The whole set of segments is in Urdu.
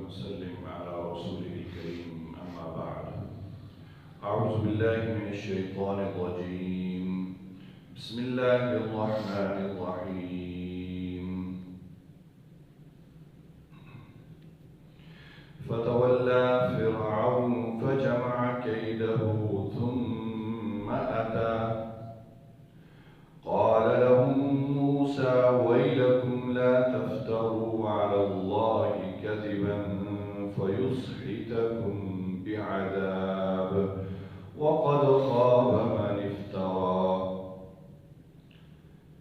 ونسلم على رسوله الكريم أما بعد أعوذ بالله من الشيطان الرجيم بسم الله الرحمن الرحيم فتولى فرعون فجمع كيده ثم أتى قال لهم موسى ويلكم لا تفتروا على الله كذبا فيسحتكم بعذاب وقد خاب من افترى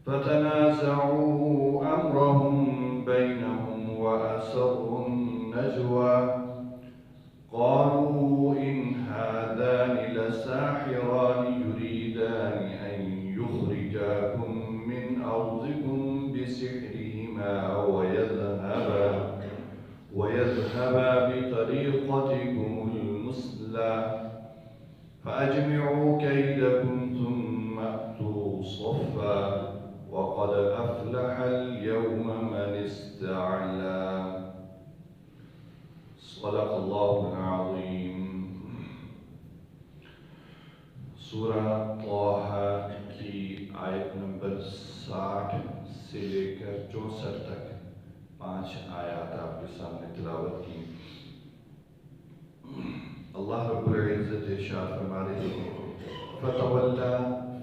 فتنازعوا أمرهم بينهم وأسروا النجوى قالوا إن هذان لساحران يريدان أن يخرجاكم من أرضكم بسحرهما ويذهبا بطريقتكم المثلى فأجمعوا كيدكم ثم أتوا صفا وقد أفلح اليوم من استعلى صدق الله العظيم سورہ طٰہٰ کی آیت نمبر 60 سے لے کر 64 تک 5 آیات آپ کے سامنے تلاوت کی۔ اللہ رب العزت ارشاد فرما رہے ہیں فَتَوَلَّى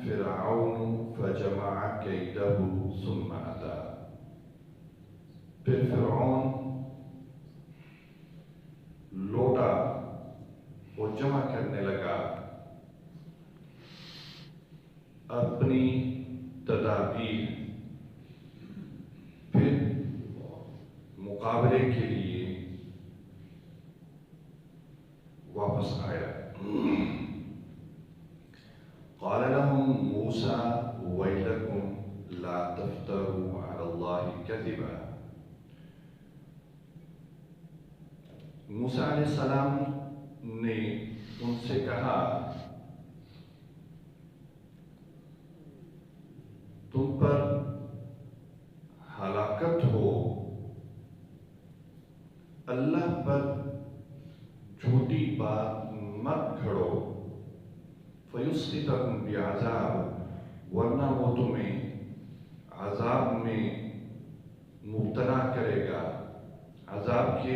فِرْعَوْنُ فَجَمَعَ كَيْدَهُ ثُمَّ أَتَى، پھر فرعون لوٹا اور جمع کرنے لگا اپنی تدابیر، پھر مقابلے کے لیے واپس آیا۔ قال لهم موسى ويلكم لا تفتروا على الله كذبا، موسیٰ علیہ السلام نے ان سے کہا تم پر ہلاکت ہو، اللہ پر جھوٹی بات مت گھڑو، فَيُسْقِطَكُمْ بِعَذَابٍ، ورنہ وہ تمہیں عذاب میں مبتلا کرے گا، عذاب کے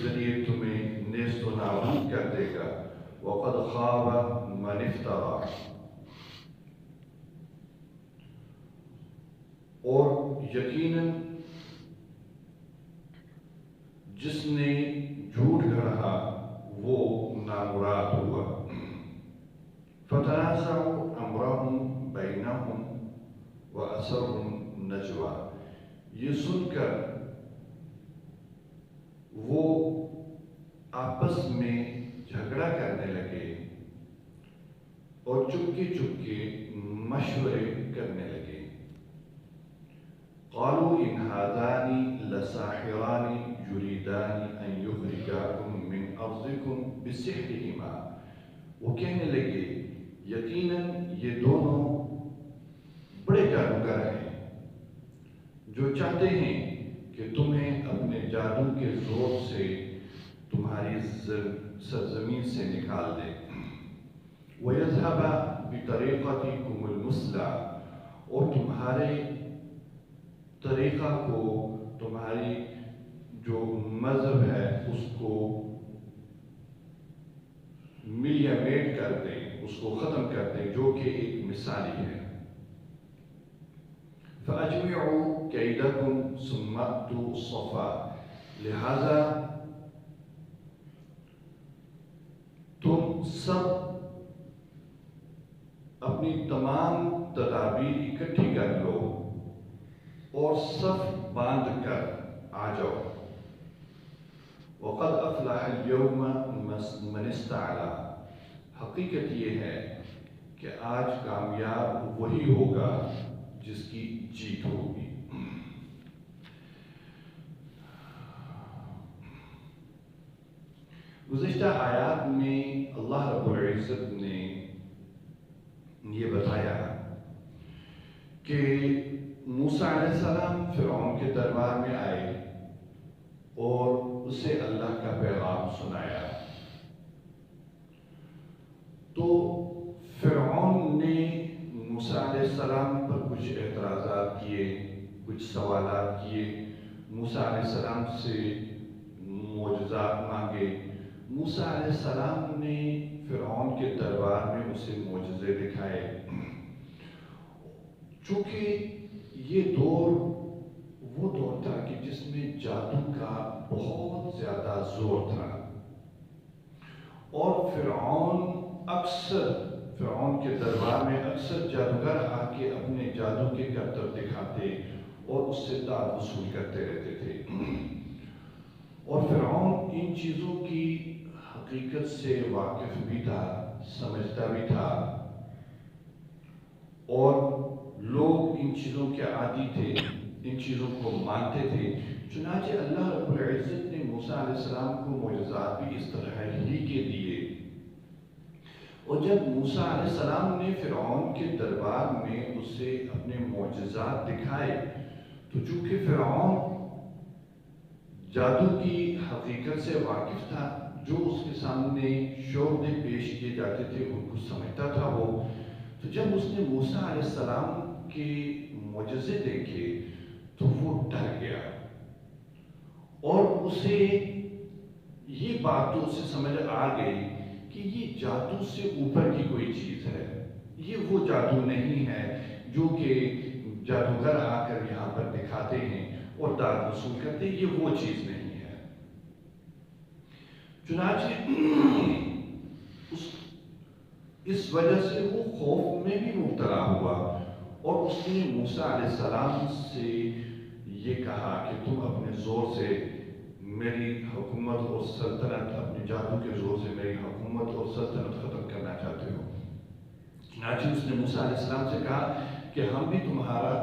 ذریعے تمہیں نیست و نابود کر دے گا۔ وَقَدْ خَابَ مَنِ افْتَرَى، اور یقیناً جس نے جھوٹ گھڑا وہ نامراد ہوا۔ فَتَنَازَعُوا أَمْرَهُمْ بَيْنَهُمْ وَأَسَرُّوا النَّجْوَى، یہ سن کر وہ آپس میں جھگڑا کرنے لگے اور چپکے چپکے مشورے کرنے لگے۔ قالوا إن هذان لساحران يريدان أن يخرجاكم من أرضكم بسحرهما، وہ کہنے لگے یقیناً یہ دونوں بڑے جادوگر ہیں جو چاہتے ہیں کہ تمہیں اپنے جادو کے زور سے تمہاری سرزمین سے نکال دے۔ وَيَذْهَبَا بِطَرِيقَتِكُمُ الْمُثْلَى، اور تمہارے طریقہ کو، تمہاری جو مذہب ہے اس کو ملیا میٹ کر دیں، اس کو ختم کر دیں، جو کہ ایک مثالی ہے۔ فَأَجْمِعُوا كَيْدَكُمْ ثُمَّ أْتُوا صَفًّا، لہذا تم سب اپنی تمام تدابیر اکٹھی کر لو اور صف باندھ کر آ جاؤ۔ وَقَدْ أَفْلَحَ الْيَوْمَ مَنِ اسْتَعْلَى، حقیقت یہ ہے کہ آج کامیاب وہی ہوگا جس کی جیت ہوگی۔ گزشتہ آیات میں اللہ رب العزت نے یہ بتایا کہ موسیٰ علیہ السلام فرعون کے دربار میں آئے اور اسے اللہ کا پیغام سنایا۔ تو فرعون نے موسیٰ علیہ السلام پر کچھ اعتراضات کیے، کچھ سوالات کیے، موسیٰ علیہ السلام سے معجزات مانگے۔ موسیٰ علیہ السلام نے فرعون کے دربار میں اسے معجزے دکھائے۔ چونکہ یہ دور وہ دور تھا کہ جس میں جادو کا بہت زیادہ زور تھا، اور فرعون کے دربار میں اکثر جادوگر آ کے اپنے جادو کے کرتب دکھاتے اور اس سے داد وصول کرتے رہتے تھے، اور فرعون ان چیزوں کی حقیقت سے واقف بھی تھا، سمجھتا بھی تھا، اور لوگ ان چیزوں کے عادی تھے، ان چیزوں کو مانتے تھے۔ چنانچہ اللہ رب العزت نے موسیٰ علیہ السلام کو معجزات بھی اس طرح ہی کے دیے، اور جب موسیٰ علیہ السلام نے فرعون کے دربار میں اسے اپنے معجزات دکھائے، تو چونکہ فرعون جادو کی حقیقت سے واقف تھا، جو اس کے سامنے شعبے پیش کیے جاتے تھے ان کو سمجھتا تھا وہ، تو جب اس نے موسیٰ علیہ السلام کے معجزے دیکھے تو وہ ڈر گیا، اور اسے یہ بات تو اسے سمجھ آ گئی کہ یہ جادو سے اوپر کی کوئی چیز ہے، یہ وہ جادو نہیں ہے جو کہ جادوگر آ کر یہاں پر دکھاتے ہیں اور داد وصول کرتے ہیں، یہ وہ چیز نہیں ہے۔ چنانچہ اس وجہ سے وہ خوف میں بھی مبتلا ہوا، اور اس نے موسیٰ علیہ السلام سے یہ کہا کہ تم اپنے زور سے میری حکومت اور سلطنت، اپنے جادو کے زور سے میری حکومت اور سلطنت ختم کرنا چاہتے ہو۔ چنانچہ اس نے موسیٰ علیہ السلام سے کہا کہ ہم بھی تمہارا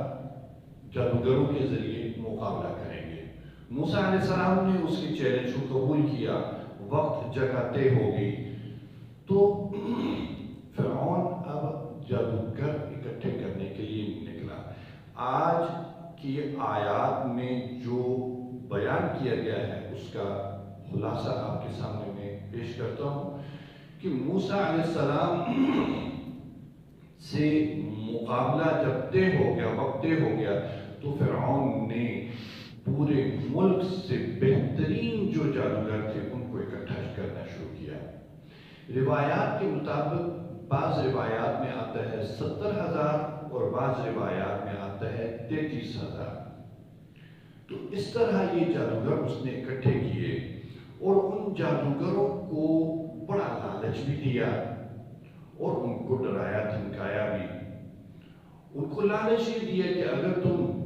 جادوگروں کے ذریعے مقابلہ کریں گے۔ موسیٰ علیہ السلام نے اس کے چیلنج کو قبول کیا، وقت جگہ طے ہو گئی، تو فرعون اب جادوگر اکٹھے کرنے کے لیے نکلا۔ آج کی آیات میں جو بیان کیا گیا ہے اس کا خلاصہ آپ کے سامنے میں پیش کرتا ہوں کہ موسیٰ علیہ السلام سے مقابلہ جب طے ہو گیا، وقت طے ہو گیا، تو فرعون نے پورے ملک سے بہترین جو جادوگر تھے ان کو اکٹھا کرنا شروع کیا۔ روایات کے مطابق بعض روایات میں آتا ہے 70,000 اور بعض روایات میں آتا ہے 33,000۔ تو اس طرح یہ جادوگر اس نے اکٹھے کیے، اور ان جادوگروں کو بڑا لالچ بھی دیا اور ان کو ڈرایا دھمکایا بھی۔ ان کو لالچ یہ دیا کہ اگر تم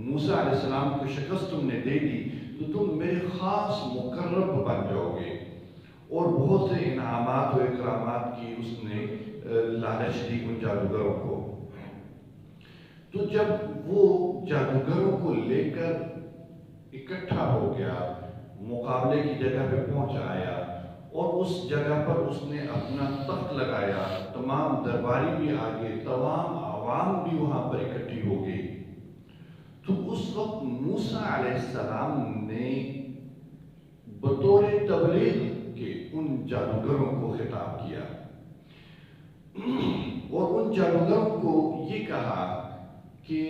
موسیٰ علیہ السلام کو شکست تم نے دے دی تو تم میرے خاص مقرب بن جاؤ گے، اور بہت سے انعامات و اکرامات کی اس نے لالچ دی ان جادوگروں کو۔ تو جب وہ جادوگروں کو لے کر اکٹھا ہو گیا، مقابلے کی جگہ پہ پہنچ آیا، اور اس جگہ پر اس نے اپنا تخت لگایا، تمام درباری بھی آگے، تمام عوام بھی وہاں پر اکٹھی ہو گئی، تو اس وقت موسیٰ علیہ السلام نے بطور تبلیغ کے ان جادوگروں کو خطاب کیا، اور ان جادوگروں کو یہ کہا کہ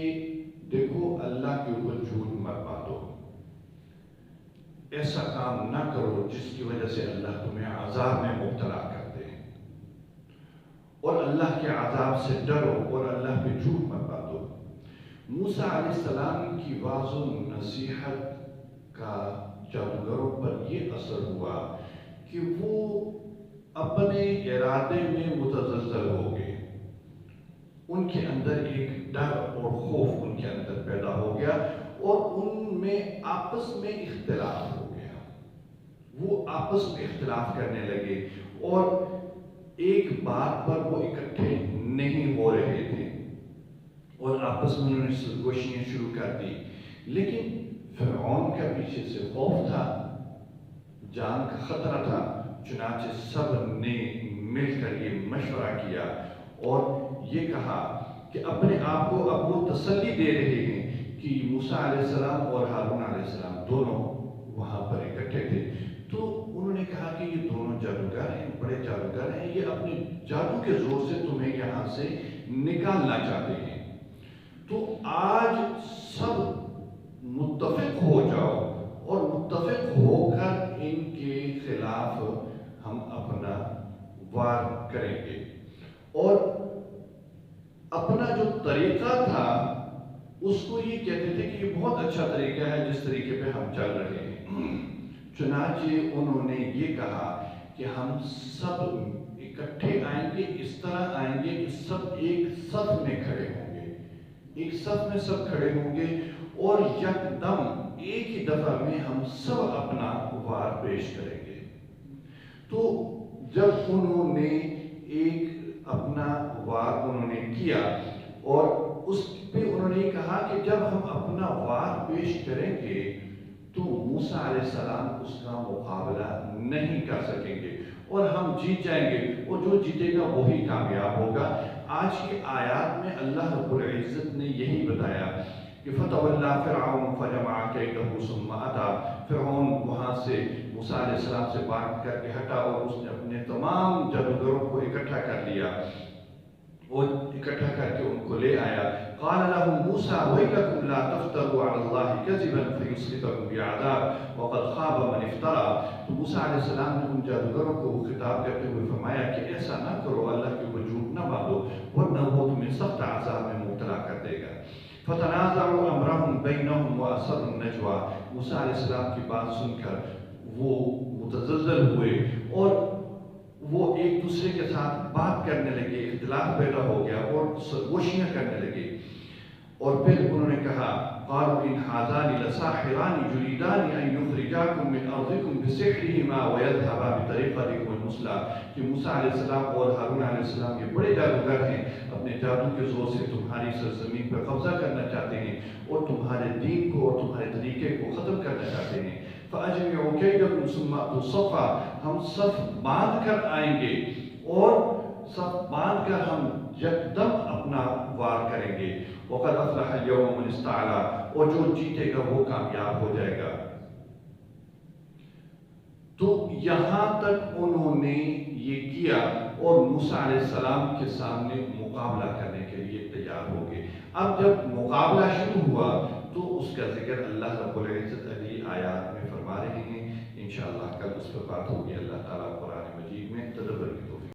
دیکھو اللہ کے اوپر جھوٹ مت باندھو، ایسا کام نہ کرو جس کی وجہ سے اللہ تمہیں عذاب میں مبتلا کر دے، اور اللہ کے عذاب سے ڈرو اور اللہ پہ جھوٹ مت باندھو۔ موسیٰ علیہ السلام کی واعظ و نصیحت کا جادوگروں پر یہ اثر ہوا کہ وہ اپنے ارادے میں متزلزل ہو گئے، ان کے اندر ایک ڈر اور خوف ان کے اندر پیدا ہو گیا، اور ان میں آپس میں اختلاف ہو گیا، وہ آپس میں اختلاف کرنے لگے، اور ایک بات پر وہ اکٹھے نہیں ہو رہے تھے، اور آپس میں انہوں نے سرگوشیاں شروع کر دی۔ لیکن فرعون کا پیچھے سے خوف تھا، جان کا خطرہ تھا، چنانچہ سب نے مل کر یہ مشورہ کیا اور یہ کہا کہ اپنے آپ کو اب وہ تسلی دے رہے ہیں کہ موسیٰ علیہ السلام اور ہارون علیہ السلام دونوں وہاں پر اکٹھے اپنے جادو کے زور سے تمہیں یہاں سے نکالنا چاہتے ہیں۔ تو آج سب متفق ہو جاؤ اور متفق ہو کر ان کے خلاف ہم اپنا وار کریں گے۔ اور اپنا جو طریقہ تھا اس کو یہ کہتے تھے کہ یہ بہت اچھا طریقہ ہے جس طریقے پہ ہم چل رہے ہیں۔ چنانچہ انہوں نے یہ کہا کہ ہم سب اکٹھے آئیں گے، اس طرح آئیں گے کہ سب ایک صف میں کھڑے ہوں گے، ایک صف میں سب کھڑے ہوں گے اور یکدم ایک ہی دفعہ میں ہم سب اپنا وار پیش کریں گے۔ تو جب انہوں نے ایک اپنا وار انہوں نے کیا اور اس پہ انہوں نے کہا کہ جب ہم اپنا وار پیش کریں گے تو موسیٰ علیہ السلام اس کا مقابلہ نہیں کر سکیں گے اور ہم جیت جائیں گے، اور جو جیتے گا وہی کامیاب ہوگا۔ آج کی آیات میں اللہ رب العزت نے یہی بتایا کہ فَتَوَلَّا فِرْعَوْنُ فَجَمَعَ كَيْدَهُ ثُمَّ أَتَىٰ، فرعون وہاں سے موسیٰ علیہ السلام سے بات کر کے ہٹا اور اس نے اپنے تمام جادوگروں کو اکٹھا کر لیا اور اکٹھا کر کے ان کو لے آیا۔ قال لهم موسى ويلكم لا تفتروا على الله كذبا فيسحتكم بعذاب وقد خاب من افترى۔ تو موسیٰ علیہ السلام نے ان جادوگروں کو خطاب کرتے ہوئے فرمایا کہ ایسا نہ کرو، اللہ کے اوپر جھوٹ نہ باندھو ورنہ وہ تمہیں سخت عذاب میں مبتلا کر دے گا۔ فتنازعوا امرهم بينهم واسروا النجوى، موسیٰ علیہ السلام کی بات سن کر وہ متزلزل ہوئے اور وہ ایک دوسرے کے ساتھ بات کرنے لگے، اختلاف پیدا ہو گیا اور سرگوشیاں کرنے لگے۔ اور پھر انہوں نے کہا قالوا ان هذان لساحران يريدان ان يخرجاكم من ارضكم بسحرهما ويذهبا بطريقتكم المثلى، کہ موسیٰ علیہ السلام اور ہارون علیہ السلام یہ بڑے جادوگر ہیں، اپنے جادو کے زور سے تمہاری سرزمین پر قبضہ کرنا چاہتے ہیں اور تمہارے دین کو اور تمہارے طریقے کو ختم کرنا چاہتے ہیں۔ فَأَجْمِعُوا كَيْدَكُمْ ثُمَّ أَتُوا صَفًّا، ہم صف باندھ کر آئیں گے اور صف باندھ کر ہم یکدم اپنا وار کریں گے۔ وَقَدْ أَفْلَحَ الْيَوْمَ مَنِ اسْتَعْلَىٰ، اور جو جیتے گا وہ کامیاب ہو جائے گا۔ تو یہاں تک انہوں نے یہ کیا اور موسیٰ علیہ السلام کے سامنے مقابلہ کرنے کے لیے تیار ہو گئے۔ اب جب مقابلہ شروع ہوا تو اس کا ذکر اللہ رب العزت اگلی آیات میں فرما رہے ہیں۔ انشاءاللہ کل اس پر بات ہوگی۔ اللہ تعالیٰ قرآن مجید میں تدبر کی